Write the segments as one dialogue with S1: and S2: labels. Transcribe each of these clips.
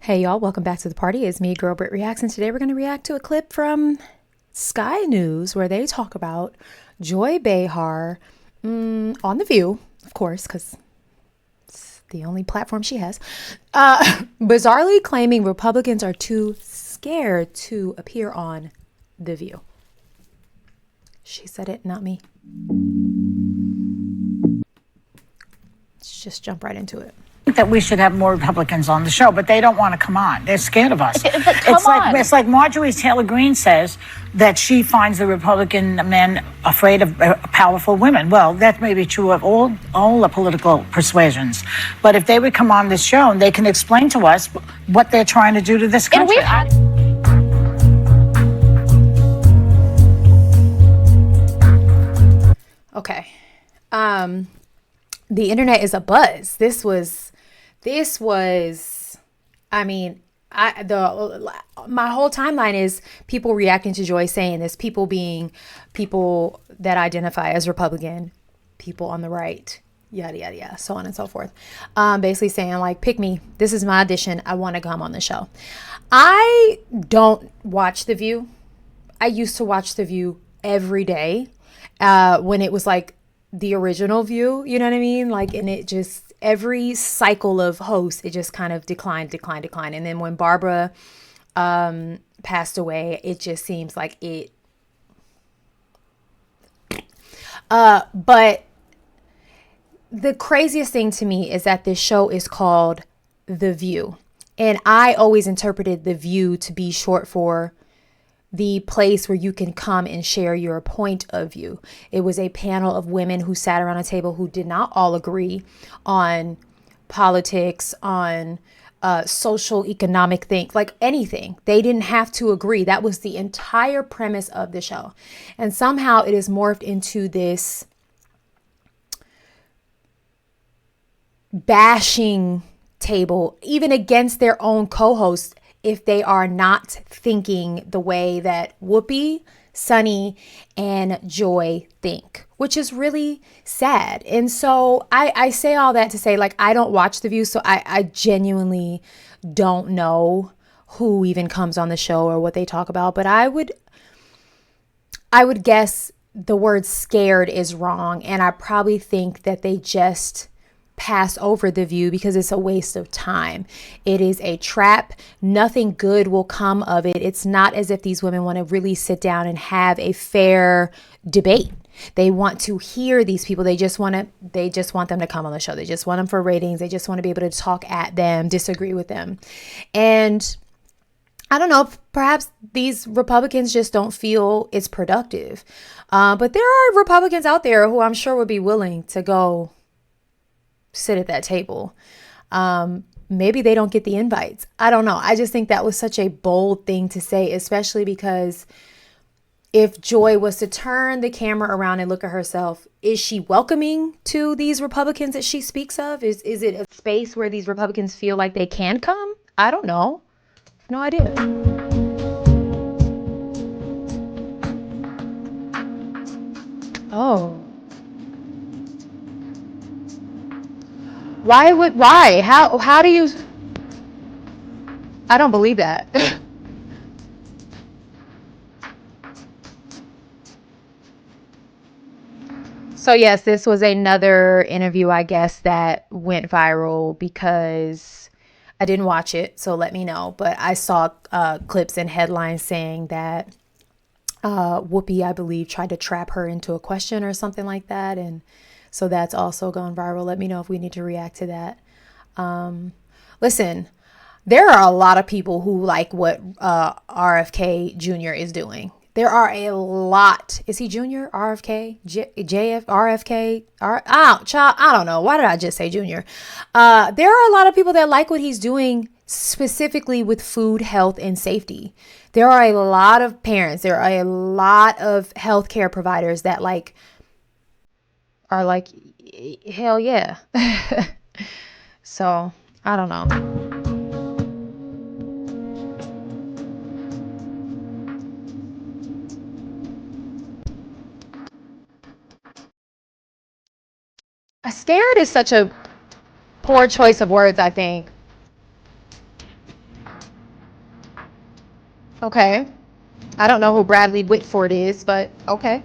S1: Hey y'all, welcome back to the party. It's me, girl Brittreacts, and today we're going to react to a clip from Sky News where they talk about Joy Behar on The View, of course, because it's the only platform she has, bizarrely claiming Republicans are too scared to appear on The View. She said it, not me. Let's just jump right into it.
S2: That we should have more Republicans on the show, but they don't want to come on. They're scared of us.
S3: It's
S2: like Marjorie Taylor Greene says that she finds the Republican men afraid of powerful women. Well, that may be true of all the political persuasions. But if they would come on this show and they can explain to us what they're trying to do to this country.
S1: Okay. The internet is abuzz. This was, I mean, my whole timeline is people reacting to Joy saying this, people being people that identify as Republican, people on the right, yada, yada, yada, so on and so forth. Basically saying like, pick me. This is my audition. I want to come on the show. I don't watch The View. I used to watch The View every day when it was like the original View, you know what I mean? Like, and it just, every cycle of hosts, it just kind of declined. And then when Barbara passed away, it just seems like it. But the craziest thing to me is that this show is called The View. And I always interpreted The View to be short for the place where you can come and share your point of view. It was a panel of women who sat around a table who did not all agree on politics, on social economic things, like anything. They didn't have to agree. That was the entire premise of the show. And somehow it is morphed into this bashing table, even against their own co-hosts, if they are not thinking the way that Whoopi, Sunny, and Joy think, which is really sad. And so I say all that to say, like, I don't watch The View, so I genuinely don't know who even comes on the show or what they talk about. But I would guess the word scared is wrong. And I probably think that they just pass over The View because it's a waste of time. It is a trap. Nothing good will come of it. It's not as if these women want to really sit down and have a fair debate. They want to hear these people. They just want them to come on the show. They just want them for ratings. They just want to be able to talk at them, disagree with them. And I don't know, perhaps these Republicans just don't feel it's productive. But there are Republicans out there who I'm sure would be willing to go sit at that table. Maybe they don't get the invites. I don't know. I just think that was such a bold thing to say, especially because if Joy was to turn the camera around and look at herself, is she welcoming to these Republicans that she speaks of? Is it a space where these Republicans feel like they can come? I don't know. No idea. Oh. Why? How do you? I don't believe that. So yes, this was another interview, I guess, that went viral because I didn't watch it, so let me know. But I saw clips and headlines saying that Whoopi, I believe, tried to trap her into a question or something like that, and so that's also gone viral. Let me know if we need to react to that. Listen, there are a lot of people who like what RFK Jr. is doing. There are a lot. Is he Junior? RFK? JF? RFK? Child, I don't know. Why did I just say Junior? There are a lot of people that like what he's doing, specifically with food, health, and safety. There are a lot of parents. There are a lot of healthcare providers that are like, hell yeah. So, I don't know. Scared is such a poor choice of words, I think. Okay. I don't know who Bradley Whitford is, but okay.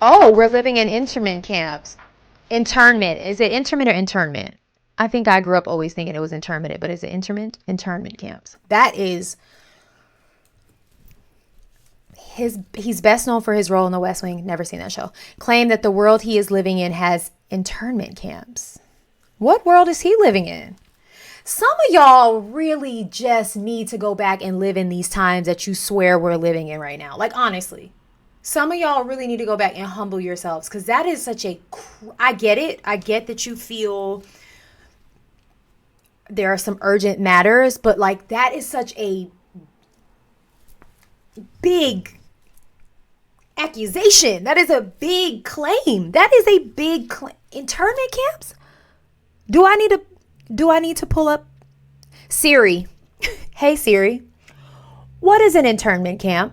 S1: Oh, we're living in internment camps. Internment. Is it internment or internment? I think I grew up always thinking it was internment, but is it internment? Internment camps. That is he's best known for his role in The West Wing. Never seen that show. Claimed that the world he is living in has internment camps. What world is he living in? Some of y'all really just need to go back and live in these times that you swear we're living in right now. Like, honestly. Some of y'all really need to go back and humble yourselves, because that is such a... I get it. I get that you feel there are some urgent matters, but like that is such a big accusation. That is a big claim. That is a big claim. Internment camps? Do I need to pull up Siri? Hey Siri, what is an internment camp?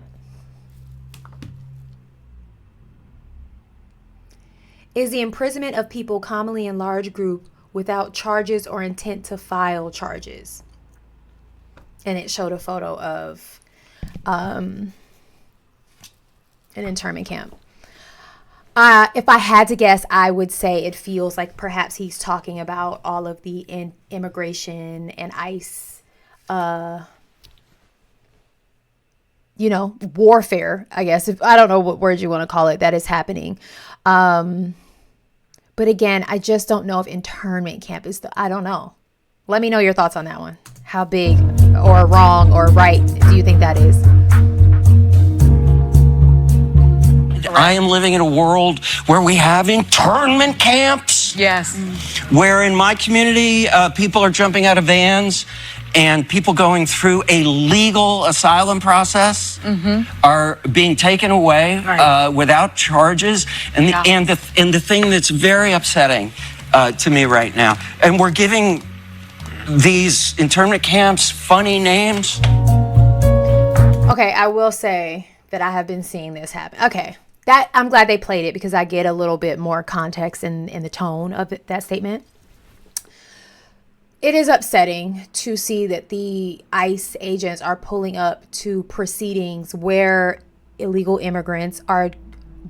S1: Is the imprisonment of people commonly in large group without charges or intent to file charges. And it showed a photo of an internment camp. If I had to guess, I would say it feels like perhaps he's talking about all of the immigration and ICE, warfare, I guess. I don't know what word you want to call it, that is happening. But again, I just don't know if internment camp is I don't know. Let me know your thoughts on that one. How big or wrong or right do you think that is?
S3: I am living in a world where we have internment camps.
S4: Yes.
S3: Where in my community, people are jumping out of vans and people going through a legal asylum process are being taken away without charges. And, the thing that's very upsetting to me right now, and we're giving these internment camps funny names.
S1: Okay, I will say that I have been seeing this happen. Okay. That I'm glad they played it because I get a little bit more context in the tone of that statement. It is upsetting to see that the ICE agents are pulling up to proceedings where illegal immigrants are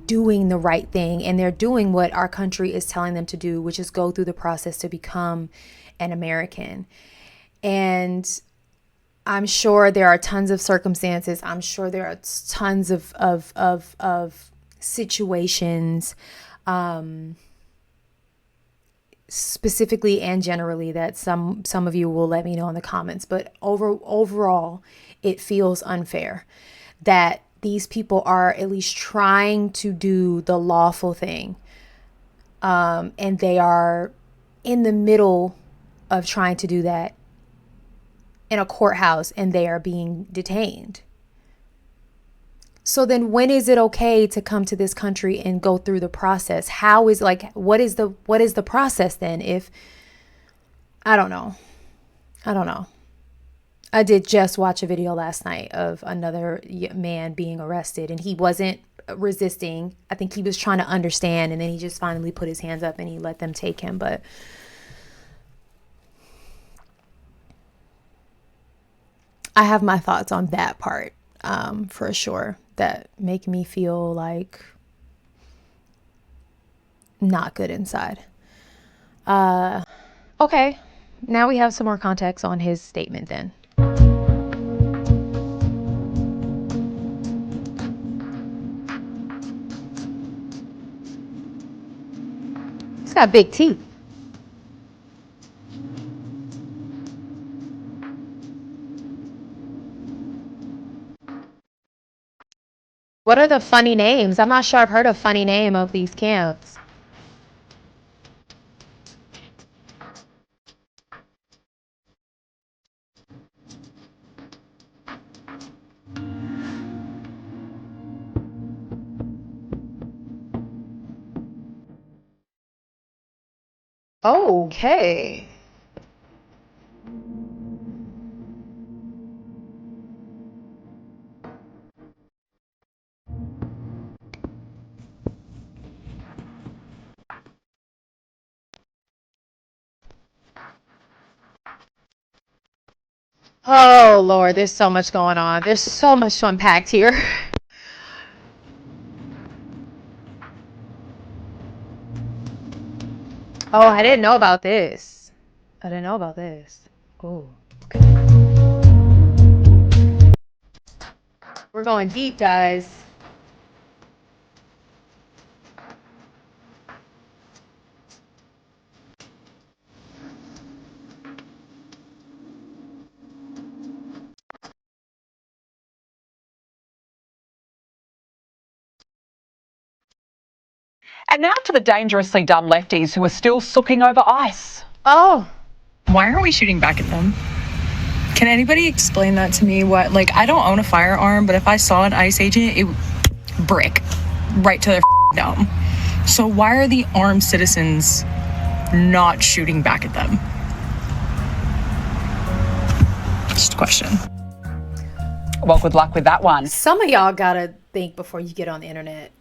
S1: doing the right thing, and they're doing what our country is telling them to do, which is go through the process to become an American. And I'm sure there are tons of circumstances. I'm sure there are tons of situations, specifically and generally, that some of you will let me know in the comments. But overall, it feels unfair that these people are at least trying to do the lawful thing, and they are in the middle of trying to do that in a courthouse, and they are being detained. So then when is it okay to come to this country and go through the process? What is the process then? If I don't know. I did just watch a video last night of another man being arrested, and he wasn't resisting. I think he was trying to understand, and then he just finally put his hands up and he let them take him. But I have my thoughts on that part, for sure, that make me feel like not good inside. Okay, now we have some more context on his statement then. He's got big teeth. What are the funny names? I'm not sure I've heard a funny name of these camps. Okay. Oh, Lord, there's so much going on. There's so much to unpack here. Oh, I didn't know about this. I didn't know about this. Oh, okay. We're going deep, guys.
S4: And now to the dangerously dumb lefties who are still sooking over ICE.
S1: Oh,
S5: Why aren't we shooting back at them? Can anybody explain that to me? What, like, I don't own a firearm, but if I saw an ICE agent, it brick right to their dome. So why are the armed citizens not shooting back at them? Just a question.
S4: Well, good luck with that one.
S1: some of y'all gotta think before you get on the internet.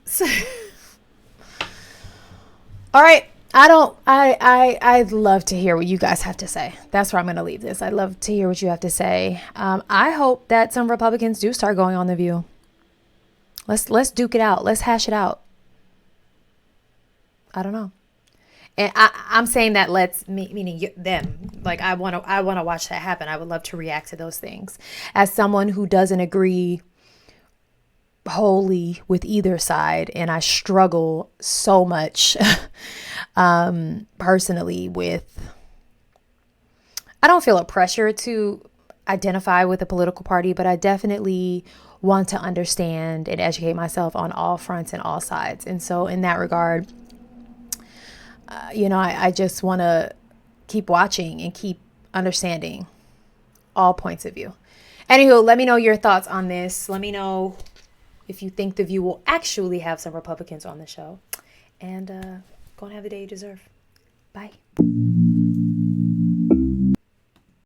S1: All right. I'd love to hear what you guys have to say. That's where I'm going to leave this. I'd love to hear what you have to say. I hope that some Republicans do start going on The View. Let's duke it out. Let's hash it out. I don't know. And I'm saying that meaning them. Like I want to watch that happen. I would love to react to those things. As someone who doesn't agree wholly with either side, and I struggle so much personally with, I don't feel a pressure to identify with a political party, but I definitely want to understand and educate myself on all fronts and all sides. And so in that regard, I just want to keep watching and keep understanding all points of view. Anywho, let me know your thoughts on this. Let me know if you think The View will actually have some Republicans on the show. And go and have the day you deserve. Bye.